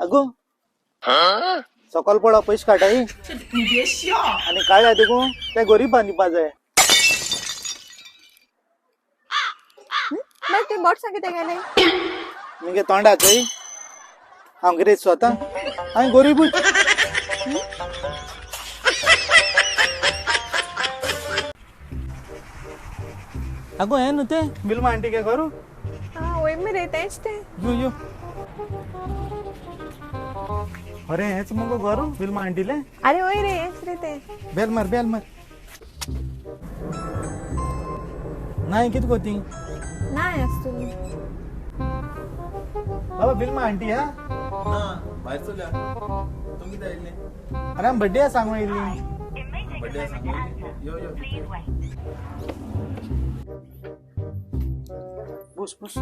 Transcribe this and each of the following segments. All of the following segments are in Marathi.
अगो सकाळ पडा पैसे काटाई आणि काळ्या देखो त्या गरीबांनी पाजाय बट ते बॉट सांगितले गेले निगे तोंडाचंय अंग्रेज स्वतः आणि गरीब अगो ಏನು ते बिलमा आंटी के करू हाँ वही में रहते हैं इसते यो अरे हेच मग करू बिलमा आंटीले अरे वही रे ऐसे रहते हैं बेल मार नाही किती होती ना असतो बाबा बिलमा आंटी हा बाहेर चला तुम्ही काय इल्ले अरे आम बर्थडे सांगू इल्ली बड्डे सांगू यो यो बस बस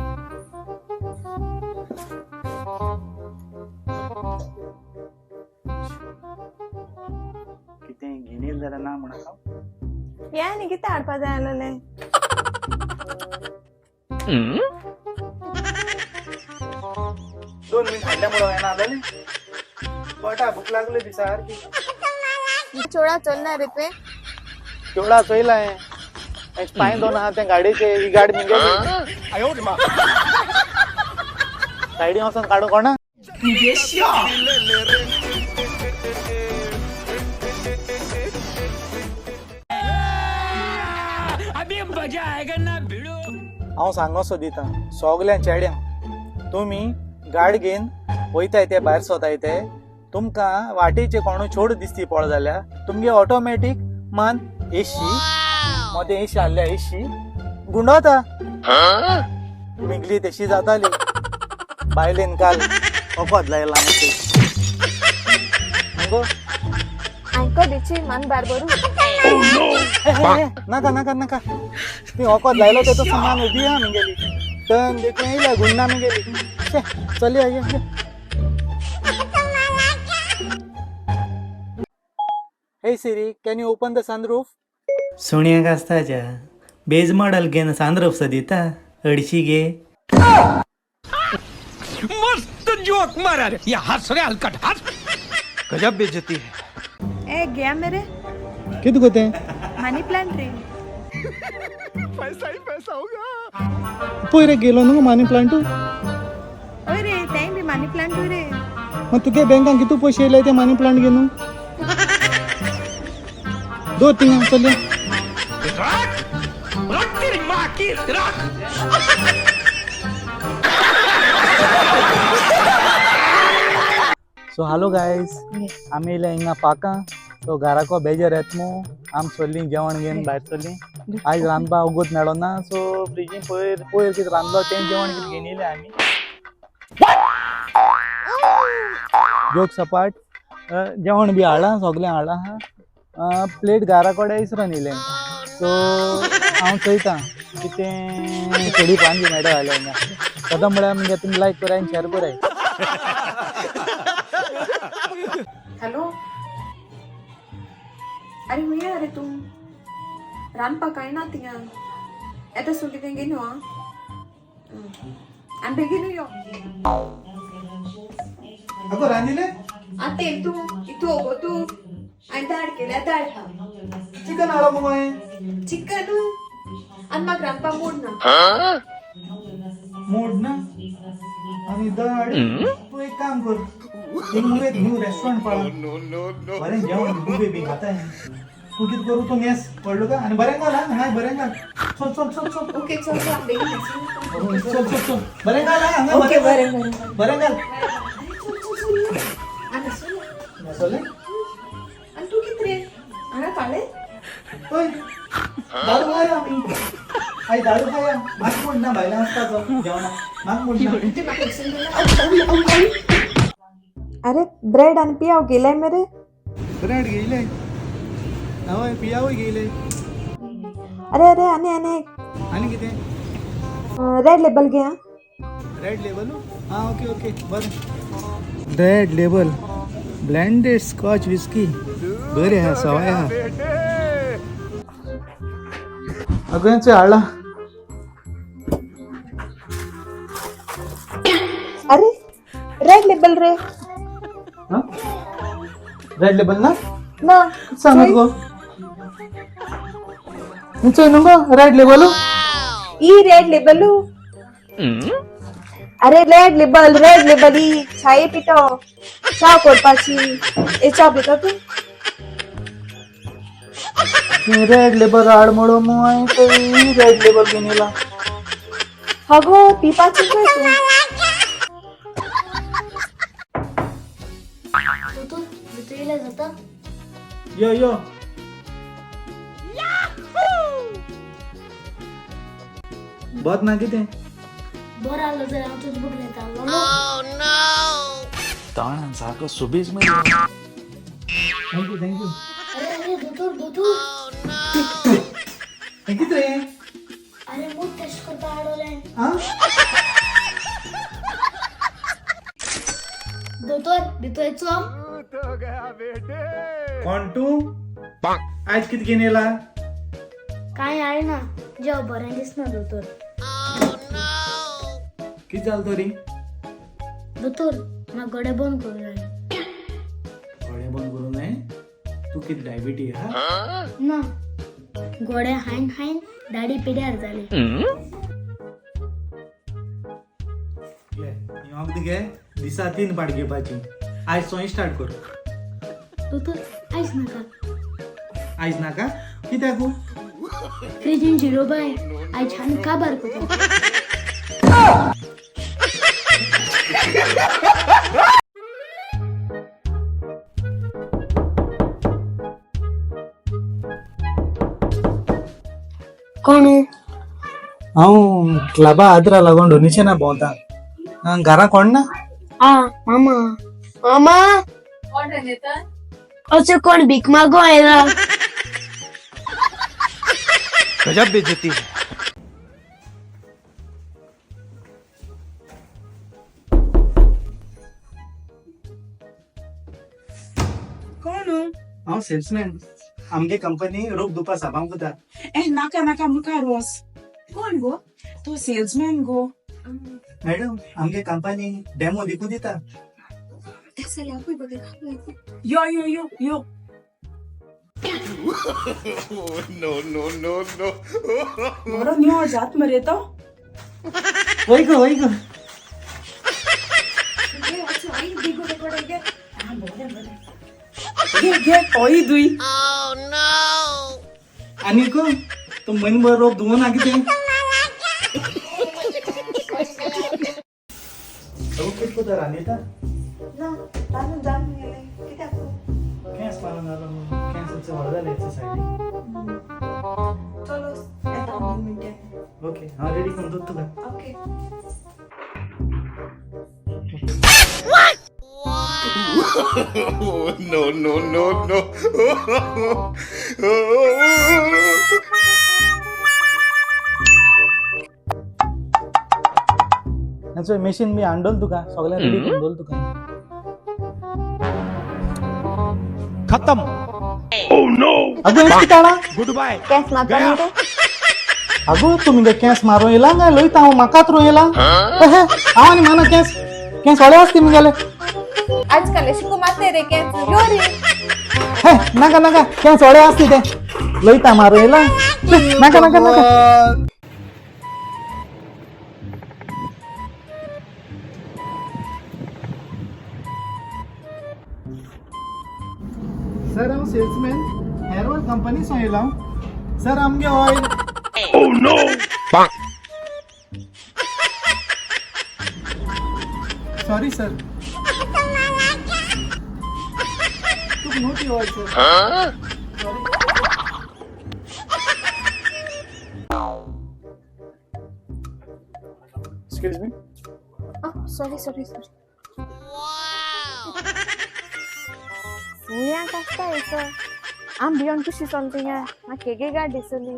किती घेणेल जरा ना म्हणा या नहीं कितना आड़पा जाए ले दोन मिनिट हल्ल्यामुळे आहे ना आलेले पोटा भूक लागली ती सारखी चोड़ा चलना रे पे केवढा चोईला आहे पाय दोन हात त्या गाडीचे ही गाडी निघाली साईडी वचून काढू कोणा हांव सांगोसो दिता सगल्या चेड्यांक तुमी गाड घेवन वयताय ते भायर सोताय ते तुमकां वाटेचे कोणू छोड दिसती पळ जाल्यार तुमगे ऑटोमॅटीक मान एशी मोदे एशी आहल्या एशी गुंडवता मिगली तशी जाताली बायलेन काल ओकोत लायला मगो आंको दिची मन बारबरू नाका नाका नाका ती ओकोत लायलो ते तो समान उभी हा मिगेली टन देखून येयल्या गुंडा मिगेली चली आइए Hey Siri, can you open the sunroof? सुण्याक आसताच्या बेज मॉडल घेन सांद्रप दिता अडशी घे मस्त जोक मारा रे ये हंस रे हलकट हंस गजब बेइज्जती है ए गया मेरे किती होते मनी प्लांट रे पैसा ही पैसा होगा पोयरे गेलो न्हू मनी प्लांट ओय रे तें भी मनी प्लांट रे मग तुगे बँकान कितू पयशे येयले ते मनी प्लांट घेऊन दो तीन चल रख रख तेरी माँ की रख सो हॅलो गायज आम्ही इले हिंगा पाका सो घराको बेजार येतमू आम चल्ली जेवण घेवन भायर चल्ली आयज रांदपा उगोत मेळो ना सो फ्रिजीन पयर पयर कितें रांदलो तें जेवण कितें घेवन येयलें आमी जोक सपाट जेवण बी हाडलां सगलें हाडलां हा प्लेट घरा कडेन इसरून येयलें सो हांव चयतां कितें कडी पान बी मेळटा जाल्यार हिंगा सदां म्हळ्यार म्हणजे तुमी लायक कराय आनी शेअर कराय हेलो अरे हुई अरे तुम रान पकाय ना तिया एता सुटी देंगे नो आन बेगिन यो अगो रांदिले आते तू इतू ओगो तू आन दाड केल्या दाड हा चिकन हाडो मगो हांवें चिकन आन म्हाका रांदपा मूड ना मूड ना आनी दाड तूं एक काम कर एक मुगे न्यू रेस्टॉरंट पळा बरें जेवण बुफे बी खाता तूं कितें करू तूं मेस पडलो का आनी बरें घाल हांगा बरें घाल चल चल चल चल ओके चल चल बेगिन चल चल चल बरें घाल हांगा ओके बरें बरें घाल आन सुन मसाले आन तू कितरे हांगा काळे ओय दारू खाया आमी आई दारू खाया म्हाका म्हण ना भायल्यान आसता तो जेवणा म्हाका म्हण ना ते म्हाका एक्शन अरे ब्रेड आणि पियाव गेलाय मेरे ब्रेड घेयले हय पियावय घेयले अरे अरे आने आने आनी कितें रेड लेबल घे हाँ रेड लेबल हाँ ओके ओके बरें red label blended scotch whisky बरें आहा सवाय आहा अगोंचे हाडला अरे रेड लेबल रे रेड लेबल ना ना सांगत गो निचय नुगो रेड लेबल ई रेड लेबल अरे रेड लेबल ई चाय पितो चा करपाची ए चा पितो तू रेड लेबल आड मोडो मोय रेड लेबल घेनेला हगो पिपाची काय तू यो यो बहुत ना किती ताण सारखं सुबीज मध्ये थँक्यू थँक्यू किती रे हा कोण तू आज किती घेनेला काय आहे ना जेव्हा बरें दिसना दोतोर किती झालं तरी दोतोर म्हाका गडे बंद करूं जाय गळे बंद करू नये तू किती डायबिटी हा ना गोडे हायन हायन दाढी पिड्यार जाली अगदी घे दिसा 3 पाट घेवपाची आयज सोय स्टार्ट कर दोतोर आयज नाका आयज नाका कित्याक फ्रिजीन जिरो बाय आयज छान काबार करता कोण हांव क्लबा आदरा लागून डोनेशना भोंवता घरा कोण ना मामा मामा असे कोण भीक मागो आयला गजब बेइज्जती है कोण हांव सेल्समॅन आमगे कंपनी रोख दुपा साबांक वता ए नाका नाका मुखार वस कोण गो तो सेल्समॅन गो मॅडम आमगे कंपनी डेमो दिकू दिता यो यो यो यो बरो न्यो जात मरे तो वय गो घे घे ओई दुई आणि गो तो मनभर रोख धुवून ना कितें कितको तर रांदिता ना तानू जान गेले कित्याक कॅस मारून आलो कॅन्सरचं व्हड जालें एक्सरसायजी चलो येता 2 मिनिटे ओके हांव रेडी करून दोत तुका ओके नाचो मशीन मी हांडोल तुका सगळ्या रेडी करून दोल तुका खत्म अगो एस काढा गुड बाय केस मारता न्ही रे अगो तुमगे केस मारो येला काय लयता हांव म्हाकाच रो येला हांव आनी माना केस केस हळे आसती मुगेले आजकाल शिकू मारते रे केस यो रे हे नाका नाका केस हळे आसती ते लयता मारो येला नाका नाका नाका सर हांव salesman hair oil company so येयला सर आमगे ऑयल सॉरी सर तू नोटी oil sir excuse me sorry Uyan kasta eso. Ambion kushi something. Na kege ga disuli.